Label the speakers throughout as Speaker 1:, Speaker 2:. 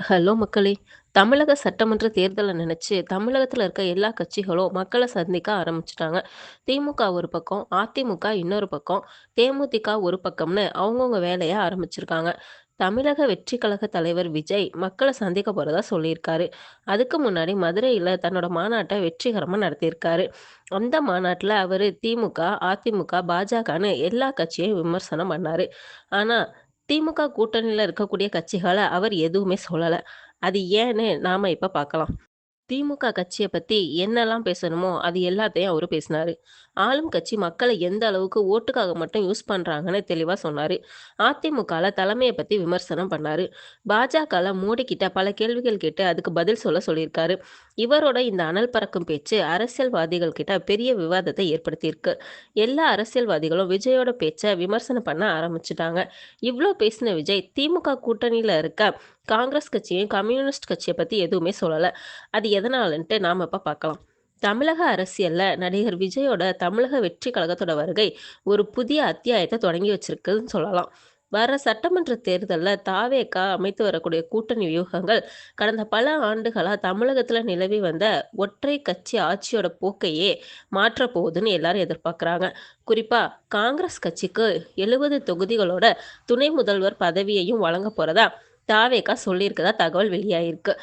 Speaker 1: Hello மக்களே! தமிழக சட்டமன்ற தேர்தல நினைச்சு தமிழகத்துல இருக்க எல்லா கட்சிகளும் மக்கள சந்திக்க ஆரம்பிச்சுட்டாங்க. திமுக ஒரு பக்கம், அதிமுக இன்னொரு பக்கம், தேமுதிக ஒரு பக்கம்னு அவங்கவங்க வேலைய ஆரம்பிச்சிருக்காங்க. தமிழக வெற்றி கழக தலைவர் விஜய் மக்கள சந்திக்க போறதா சொல்லியிருக்காரு. அதுக்கு முன்னாடி மதுரையில தன்னோட மாநாட்ட வெற்றிகரமா நடத்தியிருக்காரு. அந்த மாநாட்டுல அவரு திமுக, அதிமுக, பாஜகன்னு எல்லா கட்சியையும் விமர்சனம் பண்ணாரு. ஆனா திமுக கூட்டணியில இருக்கக்கூடிய கட்சிகள அவர் எதுவுமே சொல்லல. அது ஏன்னு நாம இப்ப பார்க்கலாம். திமுக கட்சிய பத்தி என்னலாம் பேசணுமோ, அது எல்லாத்தையும் அவரு பேசினாரு. ஆளும் கட்சி மக்கள எந்த அளவுக்கு ஓட்டுக்காக மட்டும் யூஸ் பண்றாங்கன்னு தெளிவா சொன்னாரு. அதிமுகல தலைமைய பத்தி விமர்சனம் பண்ணாரு. பாஜகல மோடி கிட்ட பல கேள்விகள் கேட்டு அதுக்கு பதில் சொல்ல சொல்லியிருக்காரு. இவரோட இந்த அனல் பறக்கும் பேச்சு அரசியல்வாதிகள் கிட்ட பெரிய விவாதத்தை ஏற்படுத்தியிருக்கு. எல்லா அரசியல்வாதிகளும் விஜயோட பேச்ச விமர்சனம் பண்ண ஆரம்பிச்சுட்டாங்க. இவ்ளோ பேசின விஜய் திமுக கூட்டணியில இருக்க காங்கிரஸ் கட்சியும், கம்யூனிஸ்ட் கட்சிய பத்தி எதுவுமே சொல்லல. அது எதனாலன்ட்டு நாம இப்ப பார்க்கலாம். தமிழக அரசியல்ல நடிகர் விஜயோட தமிழக வெற்றி கழகத்தோட வருகை ஒரு புதிய அத்தியாயத்த தொடங்கி வச்சிருக்குன்னு சொல்லலாம். வர சட்டமன்ற தேர்தல்ல தாவேகா அமைத்து வரக்கூடிய கூட்டணி வியூகங்கள் கடந்த பல ஆண்டுகளா தமிழகத்துல நிலவி வந்த ஒற்றை கட்சி ஆட்சியோட போக்கையே மாற்றப் போகுதுன்னு எல்லாரும் எதிர்பார்க்குறாங்க. குறிப்பா காங்கிரஸ் கட்சிக்கு 70 தொகுதிகளோட துணை முதல்வர் பதவியையும் வழங்க போறதா தாவேகா சொல்லியிருக்கதா தகவல் வெளியாயிருக்கு.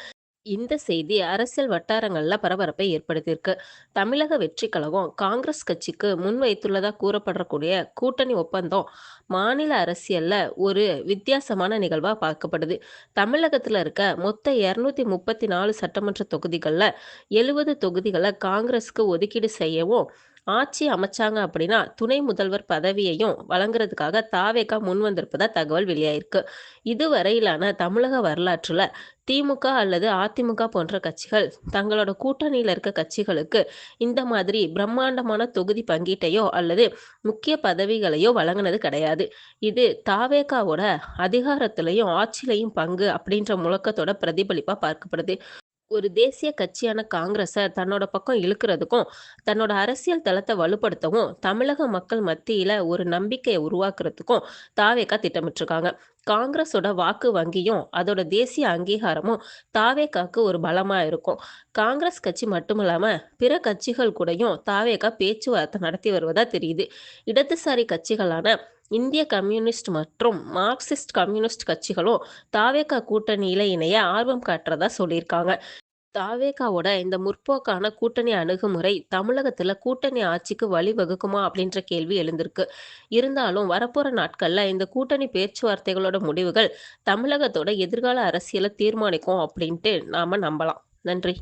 Speaker 1: இந்த செய்தி அரசியல் வட்டாரங்கள்ல பரபரப்பை ஏற்படுத்தியிருக்கு. தமிழக வெற்றிக் கழகம் காங்கிரஸ் கட்சிக்கு முன்வைத்துள்ளதா கூறப்படக்கூடிய கூட்டணி ஒப்பந்தம் மாநில அரசியல்ல ஒரு வித்தியாசமான நிகழ்வா பார்க்கப்படுது. தமிழகத்துல இருக்க மொத்த 234 சட்டமன்ற தொகுதிகள்ல 70 தொகுதிகளை காங்கிரஸுக்கு ஒதுக்கீடு செய்யவும், ஆட்சி அமைச்சாங்க அப்படின்னா துணை முதல்வர் பதவியையும் வழங்குறதுக்காக தாவேகா முன் வந்திருப்பதா தகவல் வெளியாயிருக்கு. இதுவரையிலான தமிழக வரலாற்றுல திமுக அல்லது அதிமுக போன்ற கட்சிகள் தங்களோட கூட்டணியில இருக்க கட்சிகளுக்கு இந்த மாதிரி பிரம்மாண்டமான தொகுதி பங்கீட்டையோ அல்லது முக்கிய பதவிகளையோ வழங்குனது கிடையாது. இது தாவேகாவோட அதிகாரத்திலையும் ஆட்சியிலையும் பங்கு அப்படின்ற முழக்கத்தோட பிரதிபலிப்பா பார்க்கப்படுது. ஒரு தேசிய கட்சியான காங்கிரஸ தன்னோட பக்கம் இழுக்கிறதுக்கும், தன்னோட அரசியல் தளத்த வலுப்படுத்தவும், தமிழக மக்கள் மத்தியில ஒரு நம்பிக்கைய உருவாக்குறதுக்கும் தாவேகா திட்டமிட்டிருக்காங்க. காங்கிரஸோட வாக்கு வங்கியும், அதோட தேசிய அங்கீகாரமும் தாவேகாக்கு ஒரு பலமா இருக்கும். காங்கிரஸ் கட்சி மட்டுமில்லாம, பிற கட்சிகள் கூடயும் தாவேகா பேச்சுவார்த்தை நடத்தி வருவதா தெரியுது. இடதுசாரி கட்சிகளான இந்திய கம்யூனிஸ்ட் மற்றும் மார்க்சிஸ்ட் கம்யூனிஸ்ட் கட்சிகளும் தாவேகா கூட்டணியில இணைய ஆர்வம் காட்டுறதா சொல்லியிருக்காங்க. தாவேகாவோட இந்த முற்போக்கான கூட்டணி அணுகுமுறை தமிழகத்துல கூட்டணி ஆட்சிக்கு வழிவகுக்குமா அப்படின்ற கேள்வி எழுந்திருக்கு. இருந்தாலும் வரப்போற நாட்கள்ல இந்த கூட்டணி பேச்சுவார்த்தைகளோட முடிவுகள் தமிழகத்தோட எதிர்கால அரசியலை தீர்மானிக்கும் அப்படின்ட்டு நாம நம்பலாம். நன்றி.